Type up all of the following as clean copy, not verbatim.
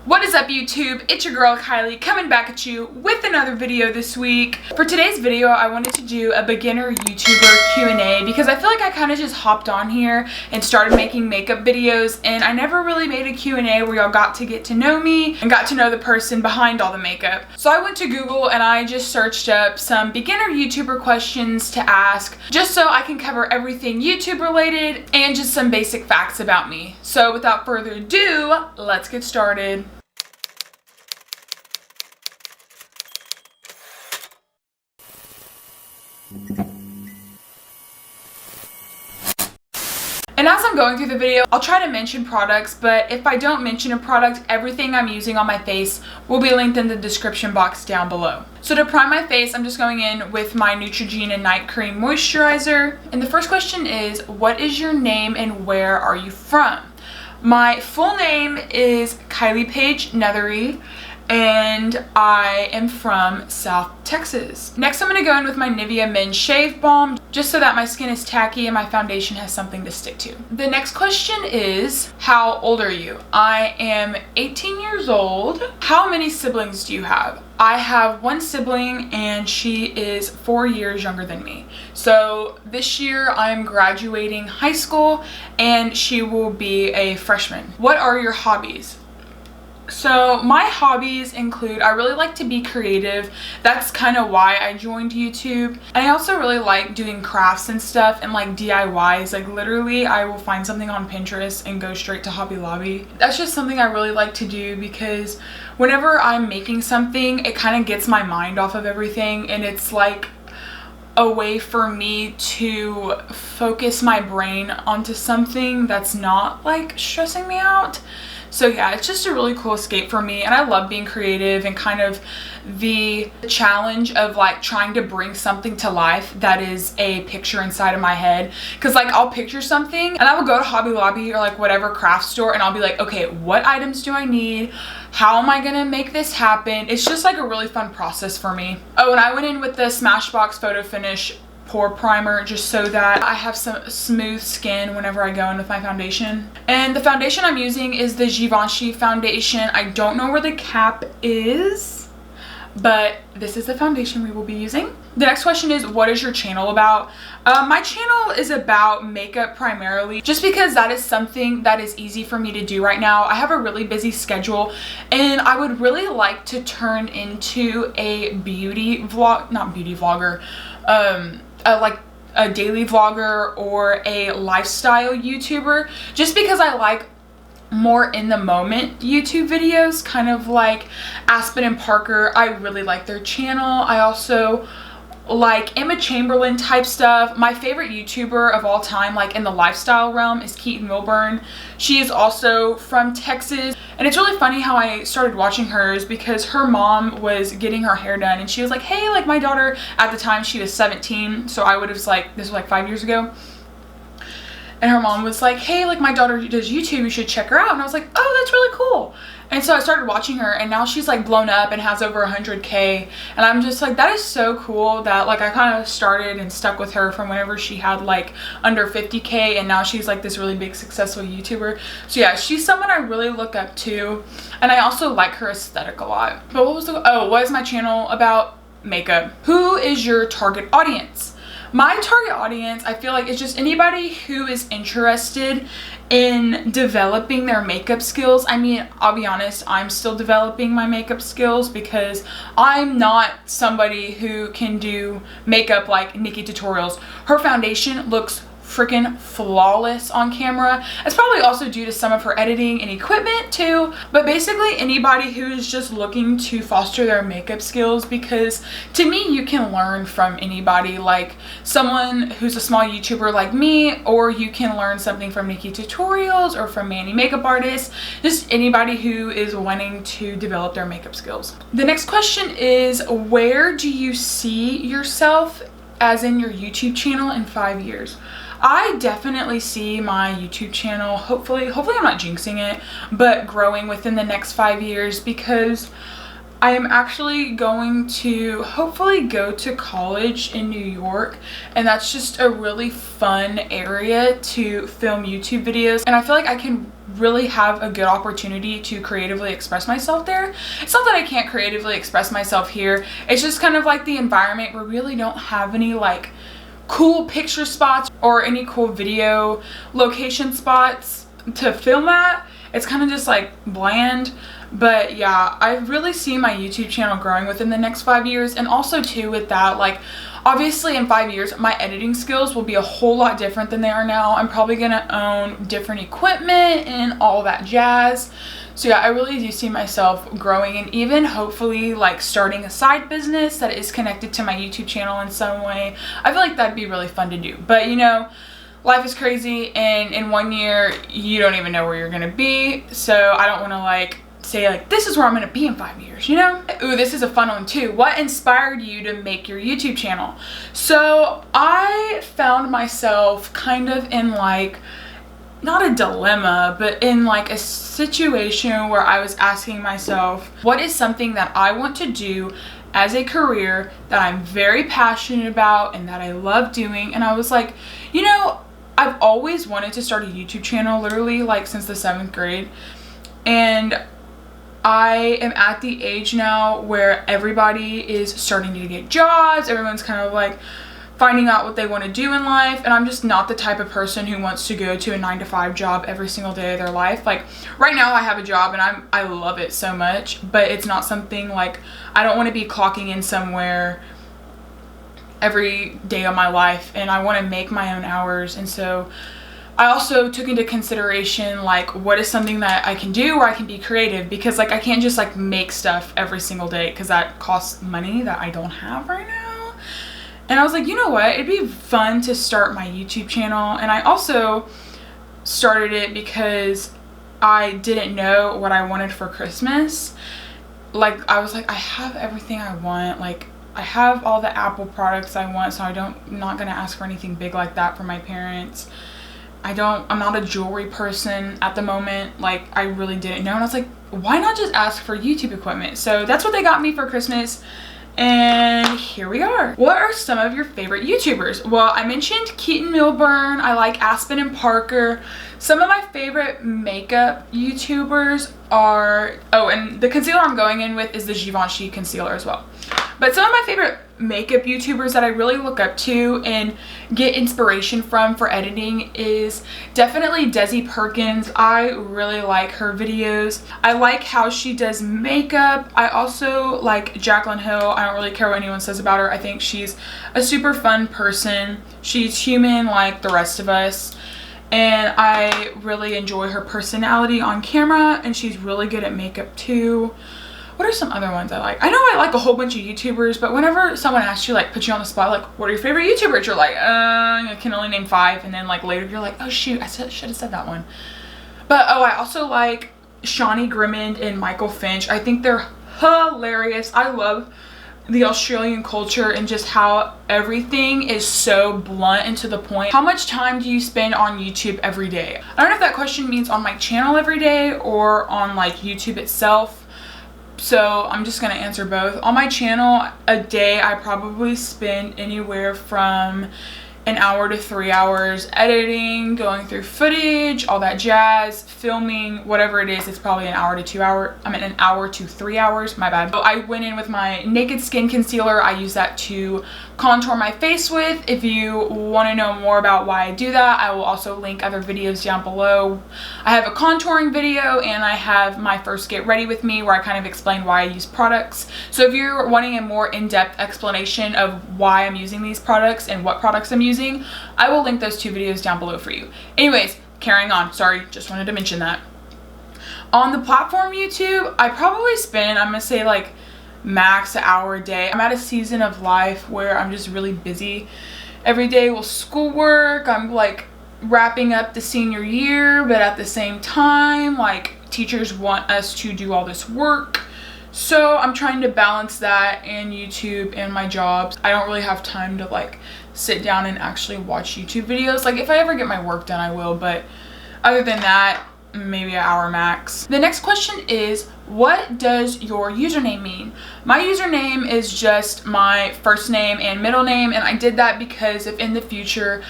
What is up, YouTube? It's your girl Kylie coming back at you with another video this week. For today's video, I wanted to do a beginner YouTuber Q&A because I feel like I kind of just hopped on here and started making makeup videos, and I never really made a Q&A where y'all got to get to know me and got to know the person behind all the makeup. So I went to Google and I just searched up some beginner YouTuber questions to ask just so I can cover everything YouTube related and just some basic facts about me. So without further ado, let's get started. And as I'm going through the video, I'll try to mention products, but if I don't mention a product, everything I'm using on my face will be linked in the description box down below. So to prime my face, I'm just going in with my Neutrogena Night Cream Moisturizer. And the first question is, what is your name and where are you from? My full name is Kyleigh Paige Nethery, and I am from South Texas. Next, I'm going to go in with my Nivea Men's Shave Balm, just so that my skin is tacky and my foundation has something to stick to. The next question is, how old are you? I am 18 years old. How many siblings do you have? I have one sibling and she is 4 years younger than me. So this year I'm graduating high school and she will be a freshman. What are your hobbies? So my hobbies include, I really like to be creative. That's kind of why I joined YouTube. And I also really like doing crafts and stuff and like DIYs. Like literally I will find something on Pinterest and go straight to Hobby Lobby. That's just something I really like to do because whenever I'm making something, it kind of gets my mind off of everything, and it's like a way for me to focus my brain onto something that's not like stressing me out. So yeah, it's just a really cool escape for me, and I love being creative and kind of the challenge of like trying to bring something to life that is a picture inside of my head. Because like I'll picture something and I will go to Hobby Lobby or like whatever craft store and I'll be like, okay, what items do I need? How am I gonna make this happen? It's just like a really fun process for me. Oh, and I went in with the Smashbox Photo Finish pore primer just so that I have some smooth skin whenever I go in with my foundation. And the foundation I'm using is the Givenchy foundation. I don't know where the cap is, but this is the foundation we will be using. The next question is, what is your channel about? My channel is about makeup primarily, just because that is something that is easy for me to do right now. I have a really busy schedule and I would really like to turn into a beauty vlog, not beauty vlogger, like a daily vlogger or a lifestyle YouTuber, just because I like more in the moment YouTube videos, kind of like Aspen and Parker. I really like their channel. I also like Emma Chamberlain type stuff. My favorite YouTuber of all time, like in the lifestyle realm, is Keaton Milburn. She is also from Texas, and it's really funny how I started watching hers because her mom was getting her hair done and she was like, hey, like my daughter, at the time she was 17, so I would have like, this was like 5 years ago, and her mom was like, hey, like my daughter does YouTube, you should check her out. And I was like, oh, that's really cool. And so I started watching her, and now she's like blown up and has over 100K, and I'm just like, that is so cool that like I kind of started and stuck with her from whenever she had like under 50K, and now she's like this really big successful YouTuber. So yeah, she's someone I really look up to, and I also like her aesthetic a lot. But what is my channel about? Makeup. Who is your target audience? My target audience, I feel like, is just anybody who is interested in developing their makeup skills. I mean, I'll be honest, I'm still developing my makeup skills because I'm not somebody who can do makeup like Nikki Tutorials. Her foundation looks freaking flawless on camera. It's probably also due to some of her editing and equipment too, but basically anybody who is just looking to foster their makeup skills, because to me you can learn from anybody, like someone who's a small YouTuber like me, or you can learn something from Nikki Tutorials or from Manny Makeup Artist, just anybody who is wanting to develop their makeup skills. The next question is, where do you see yourself as in your YouTube channel in 5 years? I definitely see my YouTube channel, hopefully I'm not jinxing it, but growing within the next 5 years, because I am actually going to hopefully go to college in New York, and that's just a really fun area to film YouTube videos, and I feel like I can really have a good opportunity to creatively express myself there. It's not that I can't creatively express myself here. It's just kind of like the environment where we really don't have any like cool picture spots or any cool video location spots to film at. It's kind of just like bland. But yeah, I really see my YouTube channel growing within the next 5 years. And also too with that, like obviously in 5 years, my editing skills will be a whole lot different than they are now. I'm probably gonna own different equipment and all that jazz. So yeah, I really do see myself growing and even hopefully like starting a side business that is connected to my YouTube channel in some way. I feel like that'd be really fun to do. But you know, life is crazy and in 1 year, you don't even know where you're gonna be. So I don't wanna like say like this is where I'm gonna be in 5 years, you know? Ooh, this is a fun one too. What inspired you to make your YouTube channel? So I found myself kind of in like, not a dilemma, but in like a situation where I was asking myself, what is something that I want to do as a career that I'm very passionate about and that I love doing? And I was like, you know, I've always wanted to start a YouTube channel, literally like since the 7th grade. And I am at the age now where everybody is starting to get jobs. Everyone's kind of like finding out what they want to do in life. And I'm just not the type of person who wants to go to a 9-to-5 job every single day of their life. Like right now I have a job and I love it so much, but it's not something like I don't want to be clocking in somewhere every day of my life, and I want to make my own hours. And so I also took into consideration like what is something that I can do where I can be creative, because like I can't just like make stuff every single day because that costs money that I don't have right now. And I was like, you know what, it'd be fun to start my YouTube channel. And I also started it because I didn't know what I wanted for Christmas. Like I was like, I have everything I want, like I have all the Apple products I want, so I'm not gonna ask for anything big like that from my parents. I'm not a jewelry person at the moment. Like I really didn't know. And I was like, why not just ask for YouTube equipment? So that's what they got me for Christmas. And here we are. What are some of your favorite YouTubers? Well, I mentioned Keaton Milburn. I like Aspen and Parker. Some of my favorite makeup YouTubers are, oh, and the concealer I'm going in with is the Givenchy concealer as well. But some of my favorite makeup YouTubers that I really look up to and get inspiration from for editing is definitely Desi Perkins. I really like her videos. I like how she does makeup. I also like Jaclyn Hill. I don't really care what anyone says about her. I think she's a super fun person. She's human like the rest of us. And I really enjoy her personality on camera, and she's really good at makeup too. What are some other ones I like? I know I like a whole bunch of YouTubers, but whenever someone asks you, like, put you on the spot, like, what are your favorite YouTubers? You're like, I can only name 5. And then, like, later you're like, oh, shoot, I should have said that one. But, oh, I also like Shawnee Grimmond and Michael Finch. I think they're hilarious. I love the Australian culture and just how everything is so blunt and to the point. How much time do you spend on YouTube every day? I don't know if that question means on my channel every day or on, like, YouTube itself. So I'm just gonna answer both. On my channel, a day I probably spend anywhere from an hour to 3 hours editing, going through footage, all that jazz, filming, whatever it is. It's probably an hour to 3 hours, my bad. So I went in with my Naked Skin concealer. I use that to contour my face with. If you want to know more about why I do that, I will also link other videos down below. I have a contouring video and I have my first get ready with me where I kind of explain why I use products. So if you're wanting a more in-depth explanation of why I'm using these products and what products I'm using, I will link those 2 videos down below for you. Anyways, carrying on. Sorry, just wanted to mention that. On the platform YouTube, I probably spend, I'm gonna say like max an hour a day. I'm at a season of life where I'm just really busy every day with schoolwork. I'm like wrapping up the senior year, but at the same time, like teachers want us to do all this work. So I'm trying to balance that and YouTube and my jobs. I don't really have time to like sit down and actually watch YouTube videos. Like if I ever get my work done, I will, but other than that, maybe an hour max. The next question is, what does your username mean? My username is just my first name and middle name, and I did that because if in the future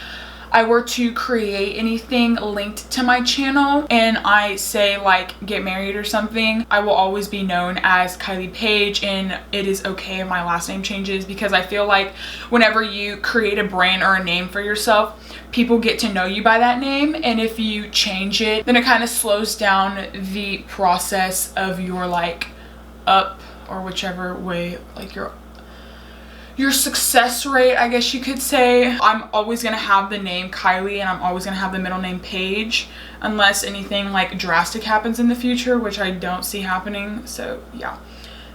I were to create anything linked to my channel and I say like get married or something, I will always be known as Kyleigh Paige, and it is okay if my last name changes, because I feel like whenever you create a brand or a name for yourself, people get to know you by that name, and if you change it, then it kind of slows down the process of your like up, or whichever way, like your success rate, I guess you could say. I'm always gonna have the name Kyleigh, and I'm always gonna have the middle name Paige, unless anything like drastic happens in the future, which I don't see happening. So yeah,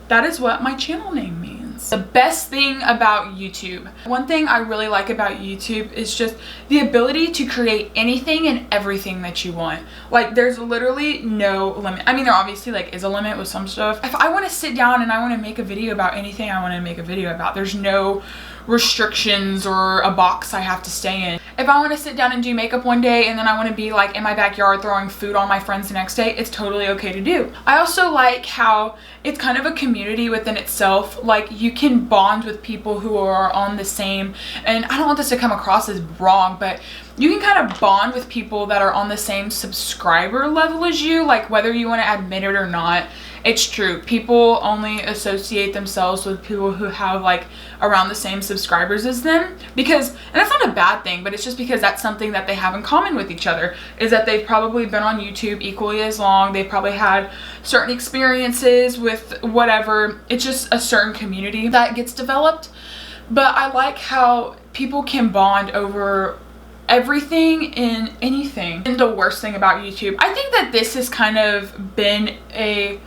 that is what my channel name means. The best thing about YouTube. One thing I really like about YouTube is just the ability to create anything and everything that you want. Like there's literally no limit. I mean, there obviously like is a limit with some stuff. If I want to sit down and I want to make a video about anything I want to make a video about, there's no restrictions or a box I have to stay in. If I want to sit down and do makeup one day and then I want to be like in my backyard throwing food on my friends the next day, it's totally okay to do. I also like how it's kind of a community within itself. Like you can bond with people who are on the same, and I don't want this to come across as wrong, but you can kind of bond with people that are on the same subscriber level as you, like whether you want to admit it or not. It's true. People only associate themselves with people who have like around the same subscribers as them, because, and that's not a bad thing, but it's just because that's something that they have in common with each other, is that they've probably been on YouTube equally as long. They've probably had certain experiences with whatever. It's just a certain community that gets developed. But I like how people can bond over everything and anything. And the worst thing about YouTube, I think that this has kind of been a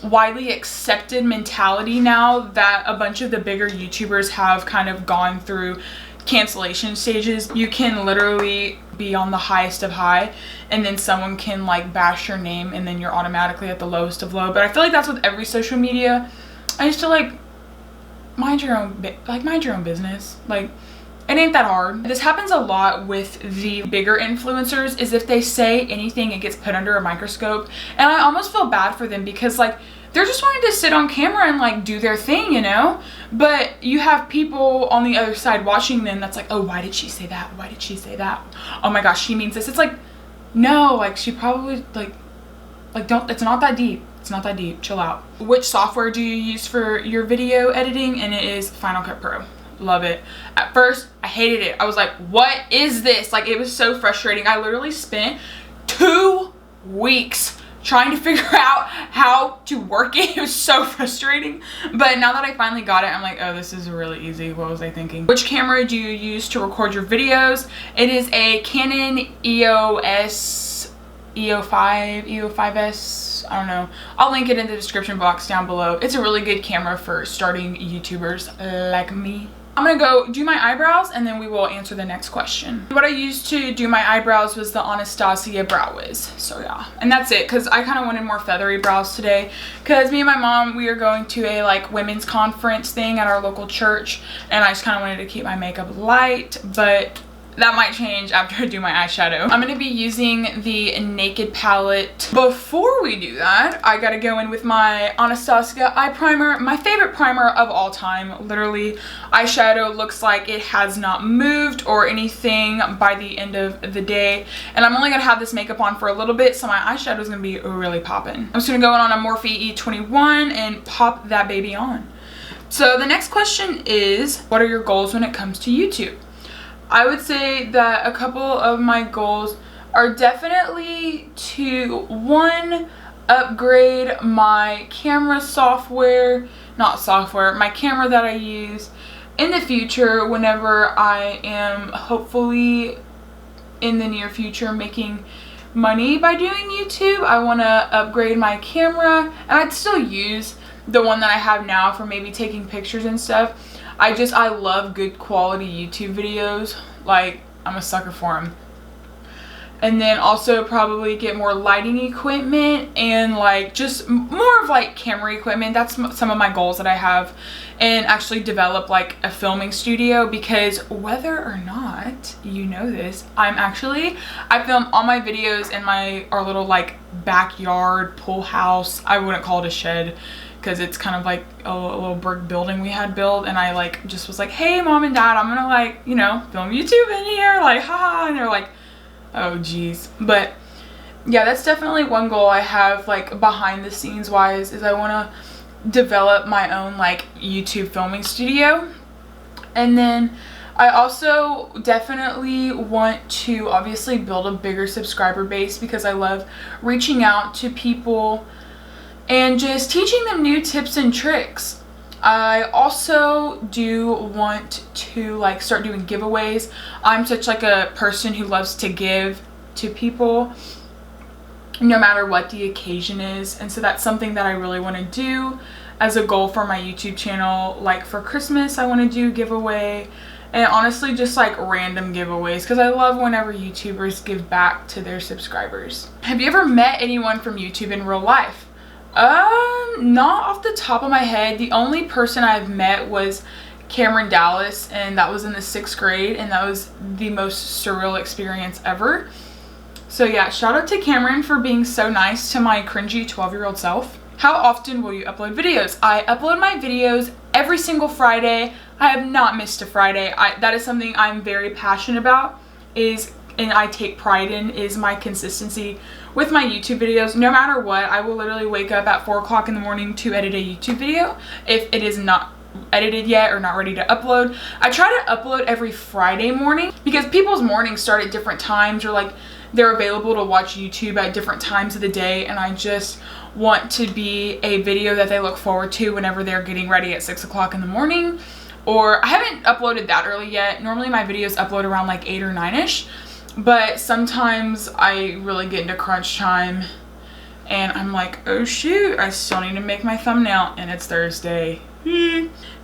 widely accepted mentality now, that a bunch of the bigger YouTubers have kind of gone through cancellation stages. You can literally be on the highest of high and then someone can like bash your name and then you're automatically at the lowest of low. But I feel like that's with every social media. I just feel like mind your own business. Like it ain't that hard. This happens a lot with the bigger influencers, is if they say anything, it gets put under a microscope. And I almost feel bad for them, because like they're just wanting to sit on camera and like do their thing, you know? But you have people on the other side watching them that's like, oh, why did she say that? Why did she say that? Oh my gosh, she means this. It's like, no, like she probably like don't, it's not that deep. It's not that deep. Chill out. Which software do you use for your video editing? And it is Final Cut Pro. Love it. At first I hated it. I was like, what is this? Like it was so frustrating. I literally spent 2 weeks trying to figure out how to work it. It was so frustrating. But now that I finally got it, I'm like, oh, this is really easy. What was I thinking? Which camera do you use to record your videos? It is a Canon EOS, EO5S. I don't know. I'll link it in the description box down below. It's a really good camera for starting YouTubers like me. I'm gonna go do my eyebrows and then we will answer the next question. What I used to do my eyebrows was the Anastasia Brow Wiz. So yeah, and that's it, because I kind of wanted more feathery brows today, because me and my mom, we are going to a like women's conference thing at our local church, and I just kind of wanted to keep my makeup light, but that might change after I do my eyeshadow. I'm going to be using the Naked palette. Before we do that, I gotta go in with my Anastasia eye primer, my favorite primer of all time. Literally, eyeshadow looks like it has not moved or anything by the end of the day. And I'm only going to have this makeup on for a little bit, so my eyeshadow is going to be really popping. I'm just going to go in on a Morphe E21 and pop that baby on. So the next question is, what are your goals when it comes to YouTube? I would say that a couple of my goals are definitely to, one, upgrade my camera software, my camera that I use in the future whenever I am hopefully in the near future making money by doing YouTube. I want to upgrade my camera, and I'd still use the one that I have now for maybe taking pictures and stuff. I love good quality YouTube videos. Like, I'm a sucker for them. And then also probably get more lighting equipment and like just more of like camera equipment. That's some of my goals that I have. And actually develop like a filming studio, because whether or not you know this, I film all my videos in our little like backyard pool house. I wouldn't call it a shed, because it's kind of like a little brick building we had built, and I like just was like, hey mom and dad, I'm gonna like, you know, film YouTube in here, like haha, and they're like, oh geez. But yeah, that's definitely one goal I have, like behind the scenes wise, is I want to develop my own like YouTube filming studio. And then I also definitely want to obviously build a bigger subscriber base, because I love reaching out to people and just teaching them new tips and tricks. I also do want to like start doing giveaways. I'm such like a person who loves to give to people no matter what the occasion is, and so that's something that I really want to do as a goal for my YouTube channel. Like for Christmas I want to do giveaway, and honestly just like random giveaways, because I love whenever YouTubers give back to their subscribers. Have you ever met anyone from YouTube in real life? Not off the top of my head. The only person I've met was Cameron Dallas, and that was in the 6th grade, and that was the most surreal experience ever. So yeah, shout out to Cameron for being so nice to my cringy 12-year-old self. How often will you upload videos? I upload my videos every single Friday. I have not missed a Friday. That is something I'm very passionate about, and I take pride in, is my consistency with my YouTube videos. No matter what, I will literally wake up at 4 o'clock in the morning to edit a YouTube video if it is not edited yet or not ready to upload. I try to upload every Friday morning, because people's mornings start at different times, or like they're available to watch YouTube at different times of the day, and I just want to be a video that they look forward to whenever they're getting ready at 6 o'clock in the morning. Or I haven't uploaded that early yet. Normally my videos upload around like 8 or 9ish, but sometimes I really get into crunch time and I'm like, oh shoot, I still need to make my thumbnail, and it's Thursday.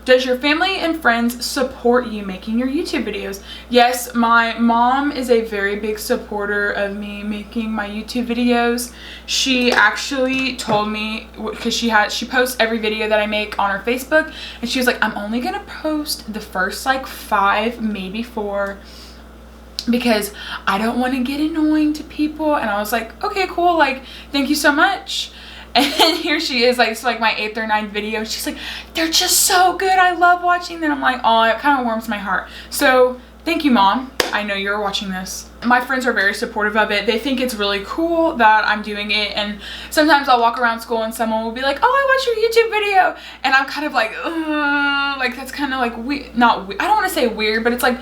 Does your family and friends support you making your YouTube videos? Yes, my mom is a very big supporter of me making my YouTube videos. She actually told me, because she posts every video that I make on her Facebook, and she was like, I'm only gonna post the first like 5, maybe 4, because I don't want to get annoying to people. And I was like, okay, cool, like thank you so much. And here she is, like, it's like my 8th or 9th video. She's like, they're just so good, I love watching them. I'm like, oh, it kind of warms my heart. So thank you, mom. I know you're watching this. My friends are very supportive of it. They think it's really cool that I'm doing it, and sometimes I'll walk around school and someone will be like, oh, I watched your YouTube video, and I'm kind of like, like that's kind of like I don't want to say weird, but it's like,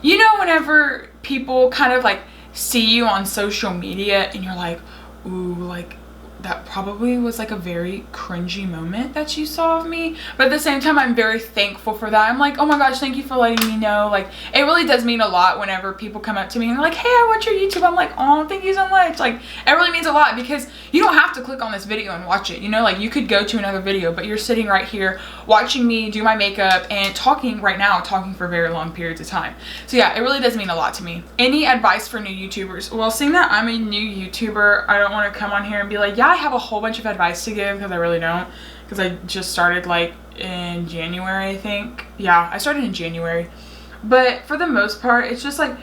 you know, whenever people kind of like see you on social media and you're like, ooh, like that probably was like a very cringy moment that you saw of me, but at the same time I'm very thankful for that. I'm like, oh my gosh, thank you for letting me know. Like it really does mean a lot whenever people come up to me and they're like, hey, I watch your YouTube. I'm like, oh, thank you so much. Like it really means a lot, because you don't have to click on this video and watch it, you know, like you could go to another video, but you're sitting right here watching me do my makeup and talking for very long periods of time. So yeah, it really does mean a lot to me. Any advice for new YouTubers? Well, seeing that I'm a new YouTuber, I don't want to come on here and be like, yeah, I have a whole bunch of advice to give, because I really don't, because I just started like in January, I think. Yeah, I started in January, but for the most part it's just like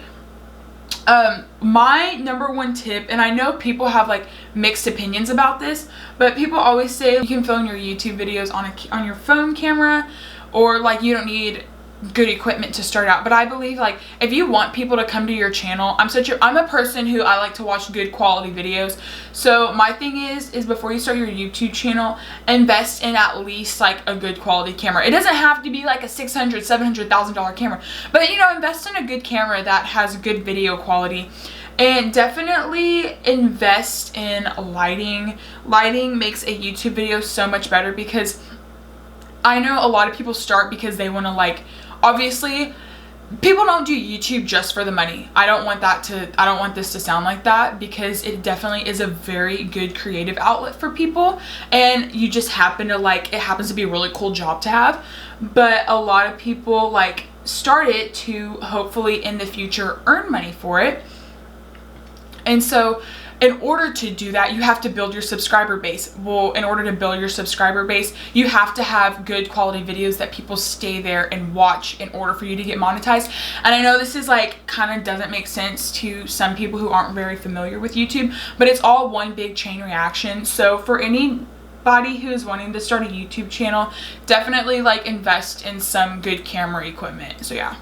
my number one tip, and I know people have like mixed opinions about this, but people always say you can film your YouTube videos on your phone camera, or like you don't need good equipment to start out. But I believe like if you want people to come to your channel, I'm a person who I like to watch good quality videos. So my thing is before you start your YouTube channel, invest in at least like a good quality camera. It doesn't have to be like a $600,000-$700,000 camera, but you know, invest in a good camera that has good video quality. And definitely invest in lighting. Lighting makes a YouTube video so much better, because I know a lot of people start because they want to, like, obviously people don't do YouTube just for the money. I don't want this to sound like that, because it definitely is a very good creative outlet for people, and you just happen to like, it happens to be a really cool job to have. But a lot of people like start it to hopefully in the future earn money for it. And so in order to do that, you have to build your subscriber base. Well, in order to build your subscriber base, you have to have good quality videos that people stay there and watch in order for you to get monetized. And I know this is like kind of doesn't make sense to some people who aren't very familiar with YouTube, but it's all one big chain reaction. So for any anybody who is wanting to start a YouTube channel, definitely like invest in some good camera equipment. So yeah.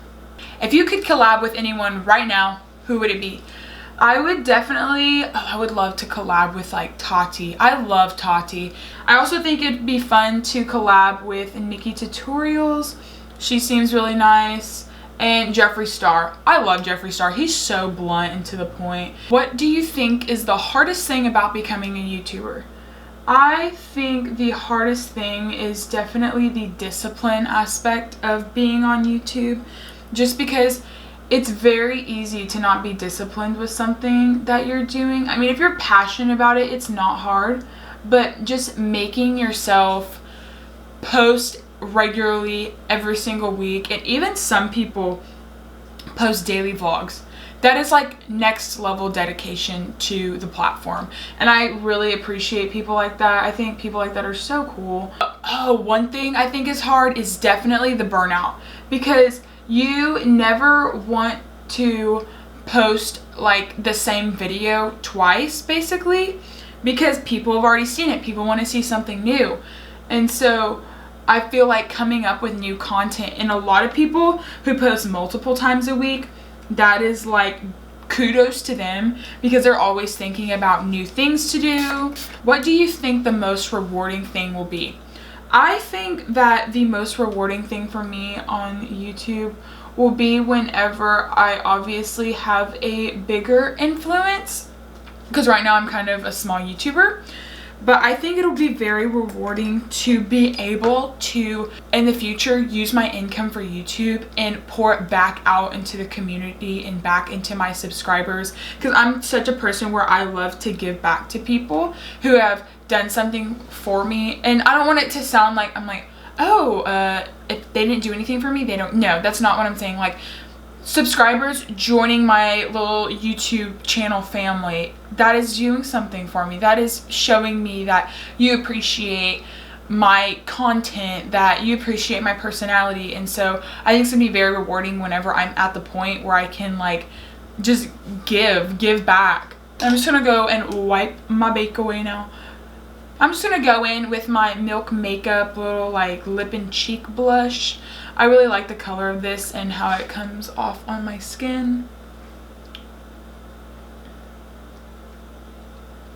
If you could collab with anyone right now, who would it be? I would definitely, I would love to collab with like Tati. I love Tati. I also think it'd be fun to collab with Nikki Tutorials. She seems really nice. And Jeffree Star. I love Jeffree Star. He's so blunt and to the point. What do you think is the hardest thing about becoming a YouTuber? I think the hardest thing is definitely the discipline aspect of being on YouTube. Just because it's very easy to not be disciplined with something that you're doing. I mean, if you're passionate about it, it's not hard. But just making yourself post regularly every single week, and even some people post daily vlogs, that is like next level dedication to the platform, and I really appreciate people like that. I think people like that are so cool. Oh, one thing I think is hard is definitely the burnout, because you never want to post like the same video twice, basically, because people have already seen it. People want to see something new. And so I feel like coming up with new content, and a lot of people who post multiple times a week, that is like kudos to them, because they're always thinking about new things to do. What do you think the most rewarding thing will be? I think that the most rewarding thing for me on YouTube will be whenever I obviously have a bigger influence, because right now I'm kind of a small YouTuber. But I think it'll be very rewarding to be able to, in the future, use my income for YouTube and pour it back out into the community and back into my subscribers. Because I'm such a person where I love to give back to people who have done something for me. And I don't want it to sound like I'm like, oh, if they didn't do anything for me, they don't. No, that's not what I'm saying. Like, subscribers joining my little YouTube channel family, that is doing something for me. That is showing me that you appreciate my content, that you appreciate my personality. And so I think it's gonna be very rewarding whenever I'm at the point where I can like just give back. I'm just gonna go and wipe my bake away now. I'm just gonna go in with my Milk Makeup little like lip and cheek blush. I really like the color of this and how it comes off on my skin.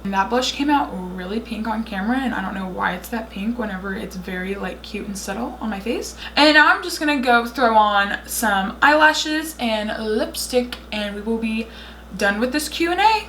And that blush came out really pink on camera, and I don't know why it's that pink whenever it's very like cute and subtle on my face. And now I'm just gonna go throw on some eyelashes and lipstick, and we will be done with this Q&A.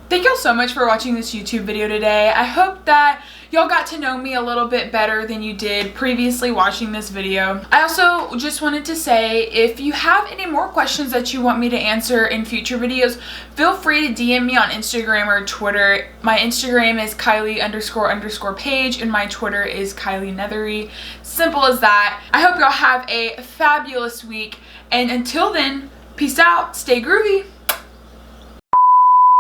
Thank y'all so much for watching this YouTube video today. I hope that y'all got to know me a little bit better than you did previously watching this video. I also just wanted to say, if you have any more questions that you want me to answer in future videos, feel free to DM me on Instagram or Twitter. My Instagram is Kyleigh__Paige, and my Twitter is KylieNethery. Simple as that. I hope y'all have a fabulous week, and until then, peace out, stay groovy.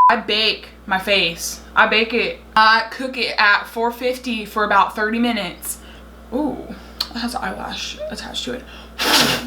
I bake my face. I bake it. I cook it at 450 for about 30 minutes. Ooh, it has an eyelash attached to it.